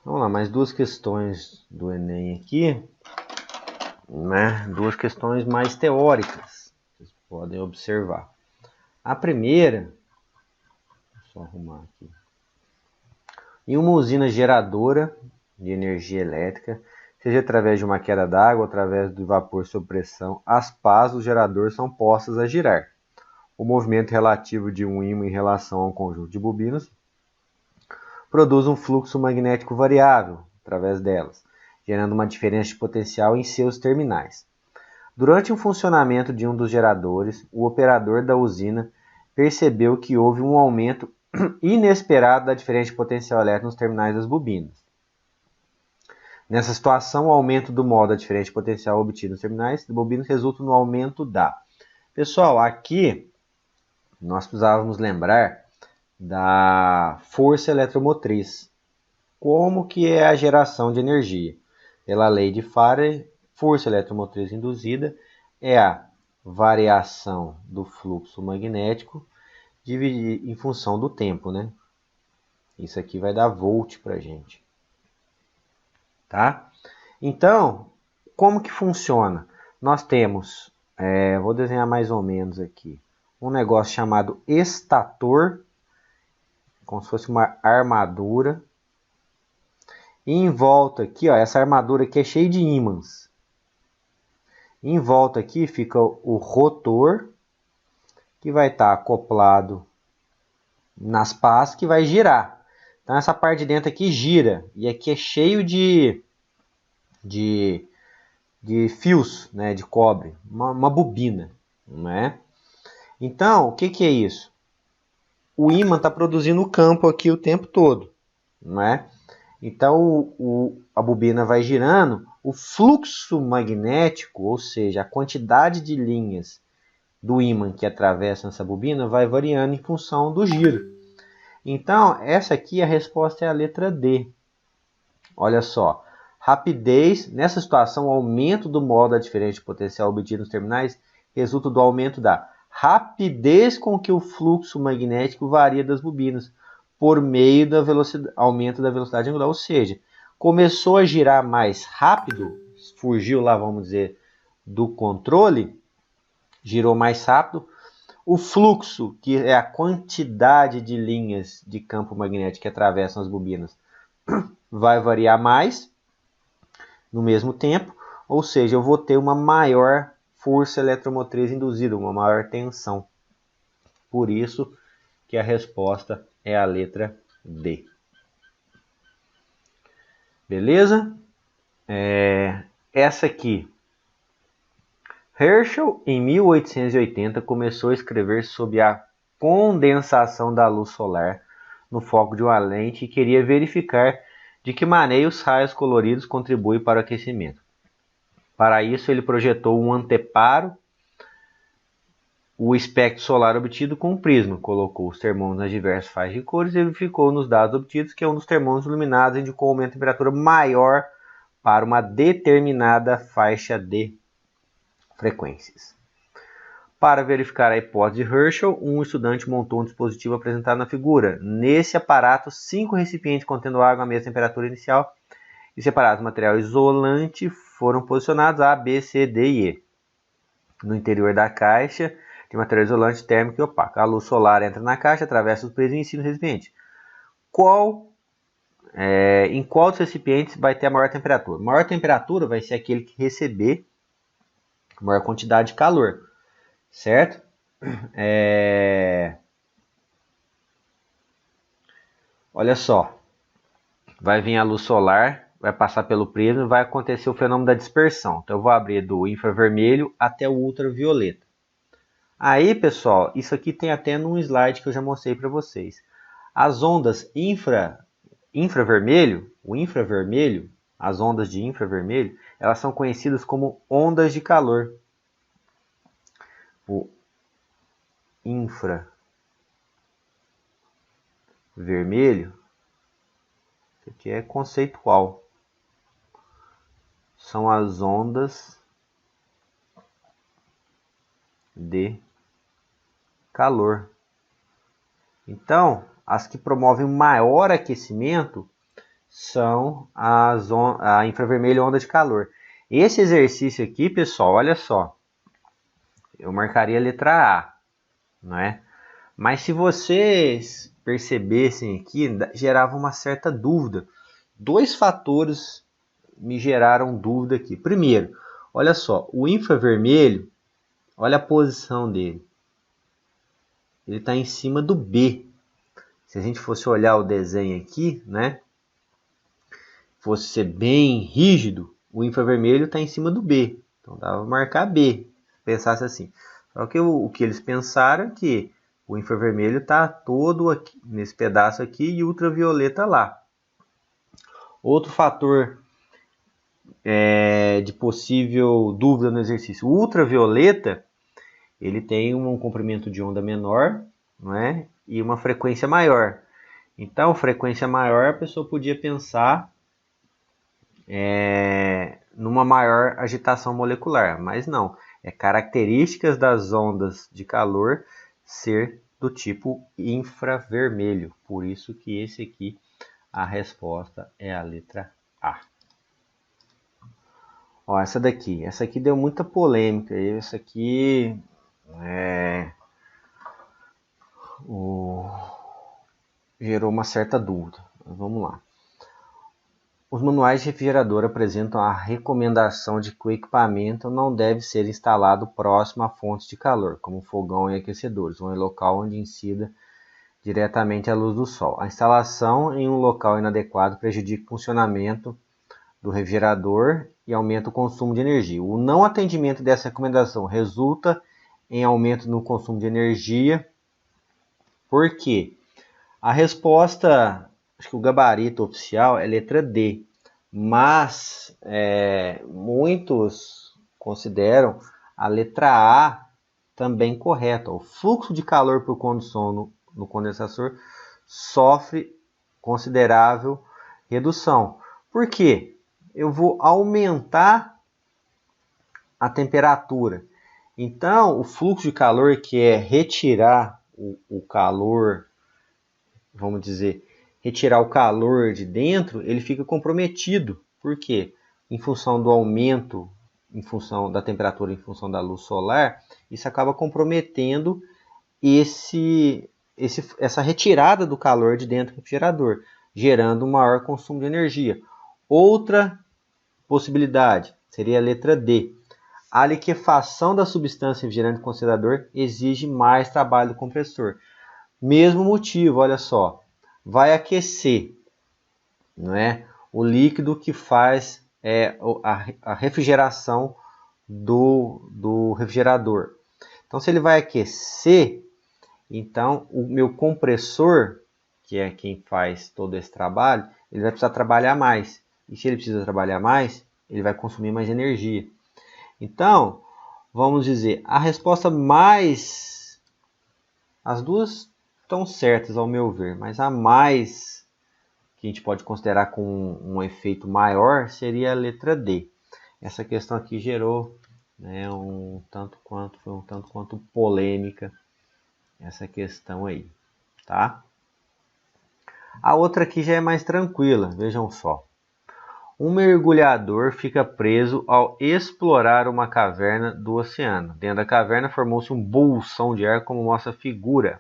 Vamos lá, mais duas questões do Enem aqui, né? Duas questões mais teóricas, vocês podem observar. A primeira, deixa eu só arrumar aqui. Em uma usina geradora de energia elétrica, seja através de uma queda d'água ou através do vapor sob pressão, as pás do gerador são postas a girar. O movimento relativo de um ímã em relação a um conjunto de bobinas produz um fluxo magnético variável através delas, gerando uma diferença de potencial em seus terminais. Durante o funcionamento de um dos geradores, o operador da usina percebeu que houve um aumento inesperado da diferença de potencial elétrico nos terminais das bobinas. Nessa situação, o aumento do modo da diferença de potencial obtido nos terminais das bobinas resulta no aumento da... Pessoal, aqui nós precisávamos lembrar da força eletromotriz. Como que é a geração de energia? Pela lei de Faraday, força eletromotriz induzida é a variação do fluxo magnético dividido em função do tempo, né? Isso aqui vai dar volt para a gente. Tá? Então, como que funciona? Nós temos, vou desenhar mais ou menos aqui, um negócio chamado estator, como se fosse uma armadura. E em volta aqui, ó, essa armadura aqui é cheia de ímãs. Em volta aqui fica o rotor, que vai estar acoplado nas pás, que vai girar. Então essa parte de dentro aqui gira, e aqui é cheio de fios, né, de cobre, uma bobina, não é? Então, o que é isso? O ímã está produzindo o campo aqui o tempo todo, não é? Então, a bobina vai girando, o fluxo magnético, ou seja, a quantidade de linhas do ímã que atravessam essa bobina vai variando em função do giro. Então, essa aqui, a resposta é a letra D. Olha só, rapidez, nessa situação, o aumento do modo da diferença de potencial obtido nos terminais resulta do aumento da rapidez com que o fluxo magnético varia das bobinas, por meio do aumento da velocidade angular, ou seja, começou a girar mais rápido, fugiu lá, vamos dizer, do controle, girou mais rápido, o fluxo, que é a quantidade de linhas de campo magnético que atravessam as bobinas, vai variar mais no mesmo tempo, ou seja, eu vou ter uma maior força eletromotriz induzida, uma maior tensão. Por isso que a resposta é a letra D. Beleza? Essa aqui. Herschel, em 1880, começou a escrever sobre a condensação da luz solar no foco de uma lente e queria verificar de que maneira os raios coloridos contribuem para o aquecimento. Para isso, ele projetou um anteparo, o espectro solar obtido com um prisma, colocou os termômetros nas diversas faixas de cores e verificou nos dados obtidos que um dos termômetros iluminados indicou um aumento de temperatura maior para uma determinada faixa de frequências. Para verificar a hipótese de Herschel, um estudante montou um dispositivo apresentado na figura. Nesse aparato, 5 recipientes contendo água à mesma temperatura inicial e separados material isolante foram posicionados A, B, C, D e E. No interior da caixa, tem material isolante térmico e opaco. A luz solar entra na caixa, atravessa os prismas e ensina o recipiente. Em qual dos recipientes vai ter a maior temperatura? A maior temperatura vai ser aquele que receber a maior quantidade de calor, certo? Olha só, vai vir a luz solar, vai passar pelo prisma e vai acontecer o fenômeno da dispersão. Então eu vou abrir do infravermelho até o ultravioleta. Aí, pessoal, isso aqui tem até num slide que eu já mostrei para vocês. As ondas infravermelho, as ondas de infravermelho, elas são conhecidas como ondas de calor. O infravermelho, isso aqui é conceitual. São as ondas de calor. Então, as que promovem maior aquecimento são a infravermelho e onda de calor. Esse exercício aqui, pessoal, olha só. Eu marcaria a letra A, não é? Mas se vocês percebessem aqui, gerava uma certa dúvida. Dois fatores me geraram dúvida aqui. Primeiro, olha só, o infravermelho, olha a posição dele. Ele está em cima do B. Se a gente fosse olhar o desenho aqui, né? Fosse ser bem rígido, o infravermelho está em cima do B. Então dava para marcar B, se pensasse assim. Só que o que eles pensaram é que o infravermelho está todo aqui, nesse pedaço aqui e o ultravioleta lá. Outro fator de possível dúvida no exercício. O ultravioleta ele tem um comprimento de onda menor, não é? E uma frequência maior. Então, frequência maior, a pessoa podia pensar numa maior agitação molecular, mas não. É características das ondas de calor ser do tipo infravermelho. Por isso que esse aqui, a resposta é a letra A. Ó, essa aqui deu muita polêmica. Essa aqui gerou uma certa dúvida. Mas vamos lá. Os manuais de refrigerador apresentam a recomendação de que o equipamento não deve ser instalado próximo a fontes de calor, como fogão e aquecedores, ou em local onde incida diretamente a luz do sol. A instalação em um local inadequado prejudica o funcionamento do refrigerador e aumenta o consumo de energia. O não atendimento dessa recomendação resulta em aumento no consumo de energia. Por quê? A resposta, acho que o gabarito oficial é letra D, mas muitos consideram a letra A também correta. O fluxo de calor por condução no condensador sofre considerável redução. Por quê? Eu vou aumentar a temperatura. Então, o fluxo de calor, que é retirar o calor, vamos dizer, retirar o calor de dentro, ele fica comprometido. Por quê? Em função do aumento, em função da temperatura, em função da luz solar, isso acaba comprometendo essa retirada do calor de dentro do refrigerador, gerando um maior consumo de energia. Outra possibilidade seria a letra D. A liquefação da substância refrigerante do condensador exige mais trabalho do compressor. Mesmo motivo, olha só, vai aquecer, não é? O líquido que faz a refrigeração do refrigerador. Então, se ele vai aquecer, então o meu compressor, que é quem faz todo esse trabalho, ele vai precisar trabalhar mais. E se ele precisa trabalhar mais, ele vai consumir mais energia. Então, vamos dizer, a resposta mais... As duas estão certas ao meu ver, mas a mais que a gente pode considerar com um efeito maior seria a letra D. Essa questão aqui gerou um tanto quanto polêmica essa questão aí, tá? A outra aqui já é mais tranquila, vejam só. Um mergulhador fica preso ao explorar uma caverna do oceano. Dentro da caverna formou-se um bolsão de ar, como mostra a figura.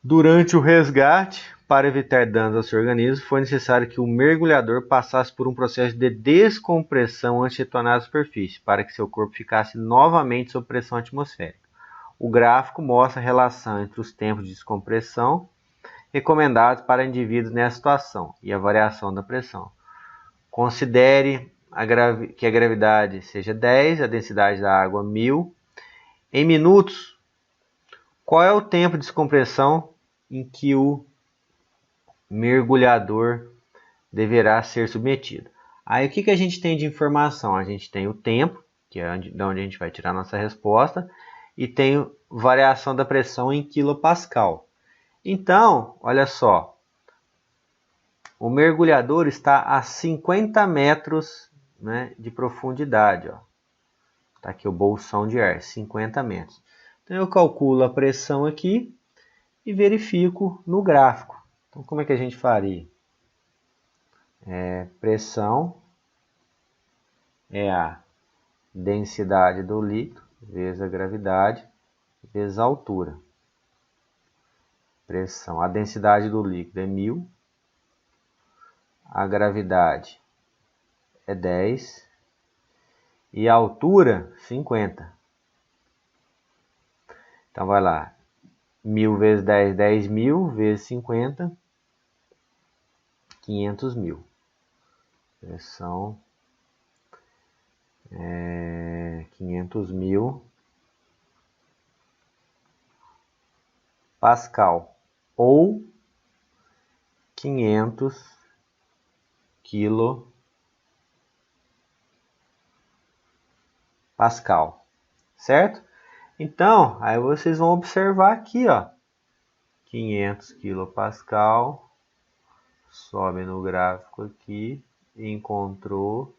Durante o resgate, para evitar danos ao seu organismo, foi necessário que o mergulhador passasse por um processo de descompressão antes de retornar à superfície, para que seu corpo ficasse novamente sob pressão atmosférica. O gráfico mostra a relação entre os tempos de descompressão recomendados para indivíduos nessa situação e a variação da pressão. Considere que a gravidade seja 10, a densidade da água 1000. Em minutos, qual é o tempo de descompressão em que o mergulhador deverá ser submetido? Aí o que a gente tem de informação? A gente tem o tempo, que é de onde a gente vai tirar a nossa resposta, e tem variação da pressão em quilopascal. Então, olha só, o mergulhador está a 50 metros, né, de profundidade. Está aqui o bolsão de ar, 50 metros. Então, eu calculo a pressão aqui e verifico no gráfico. Então, como é que a gente faria? Pressão é a densidade do líquido vezes a gravidade vezes a altura. Pressão. A densidade do líquido é 1000. A gravidade é 10. E a altura, 50. Então, vai lá. 1000 vezes 10, 10.000 vezes 50, 500.000. Pressão 500.000 Pascal ou 500 kilo Pascal, certo? Então, aí vocês vão observar aqui, ó, 500 kPa, sobe no gráfico aqui, encontrou,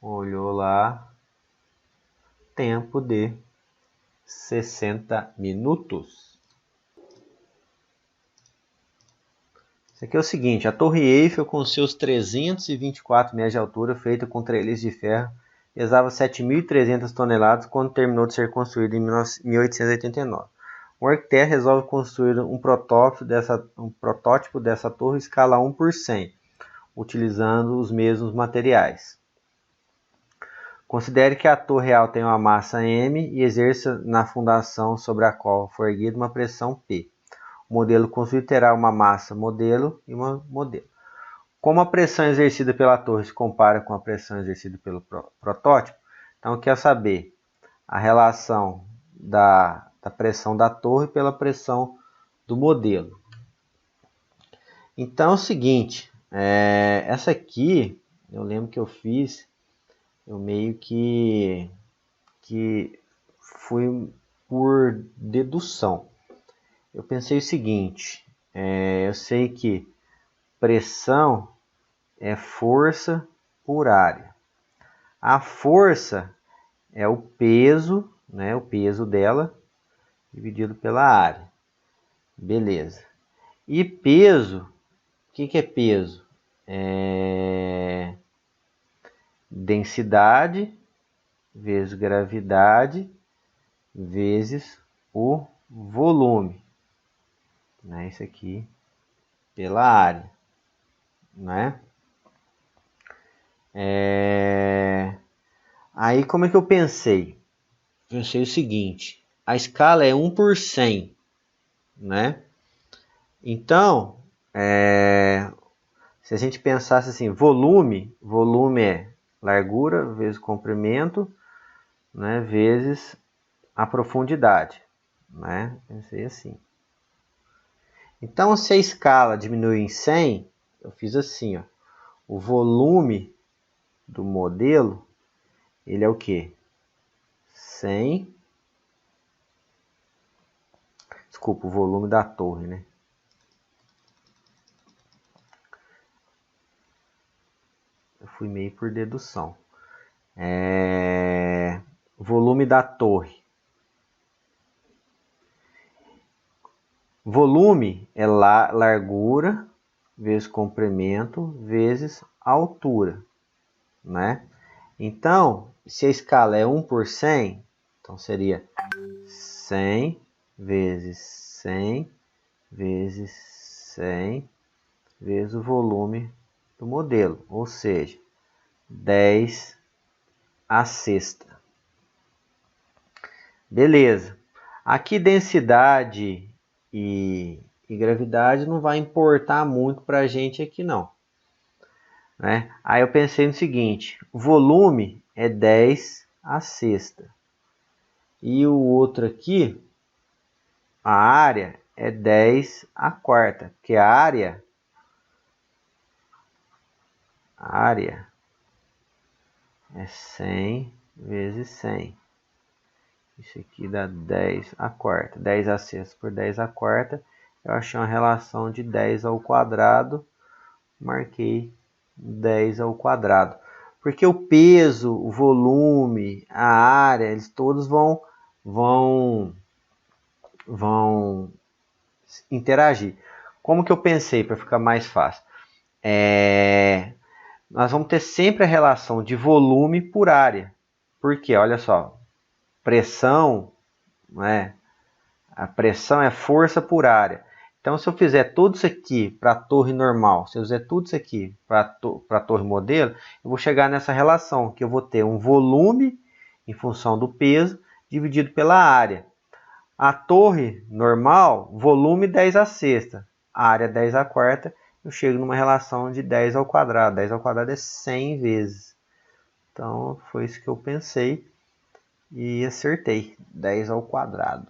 olhou lá, tempo de 60 minutos. Isso aqui é o seguinte, a Torre Eiffel com seus 324 metros de altura, feita com treliços de ferro, pesava 7.300 toneladas quando terminou de ser construída em 1889. O arquiteto resolve construir um protótipo dessa torre escala 1/100, utilizando os mesmos materiais. Considere que a torre real tem uma massa M e exerça na fundação sobre a qual for erguida uma pressão P. O modelo construído terá uma massa modelo e uma modelo. Como a pressão exercida pela torre se compara com a pressão exercida pelo protótipo, então eu quero saber a relação da pressão da torre pela pressão do modelo. Então é o seguinte, essa aqui, eu lembro que eu fiz, eu meio que fui por dedução. Eu pensei o seguinte, eu sei que pressão é força por área. A força é o peso, né, o peso dela dividido pela área. Beleza. E peso, o que é peso? Densidade vezes gravidade vezes o volume. Né? Isso aqui pela área. Né? Aí como é que eu pensei? Pensei o seguinte, a escala é 1/100, né? Então, se a gente pensasse assim, volume é largura vezes comprimento, né, vezes a profundidade, né? Pensei assim. Então, se a escala diminui em 100, eu fiz assim, ó, o volume do modelo, ele é o quê? 100, desculpa, o volume da torre, né? Eu fui meio por dedução. Volume da torre. Volume é largura vezes comprimento vezes altura, né? Então, se a escala é 1/100, então seria 100 vezes 100 vezes 100 vezes o volume do modelo, ou seja, 10 a sexta. Beleza. Aqui densidade e gravidade não vai importar muito para a gente aqui não. Né? Aí eu pensei no seguinte, o volume é 10 a sexta. E o outro aqui, a área é 10 a quarta, porque a área é 100 vezes 100. Isso aqui dá 10 a quarta. 10 a sexta por 10 a quarta. Eu achei uma relação de 10 ao quadrado. Marquei 10 ao quadrado. Porque o peso, o volume, a área, eles todos vão interagir. Como que eu pensei para ficar mais fácil? nós vamos ter sempre a relação de volume por área. Porque, olha só, pressão, né? A pressão é força por área. Então, se eu fizer tudo isso aqui para a torre normal, se eu fizer tudo isso aqui para a torre modelo, eu vou chegar nessa relação, que eu vou ter um volume em função do peso dividido pela área. A torre normal, volume 10 a sexta, área 10 a quarta, eu chego numa relação de 10 ao quadrado. 10 ao quadrado é 100 vezes. Então, foi isso que eu pensei e acertei, 10 ao quadrado.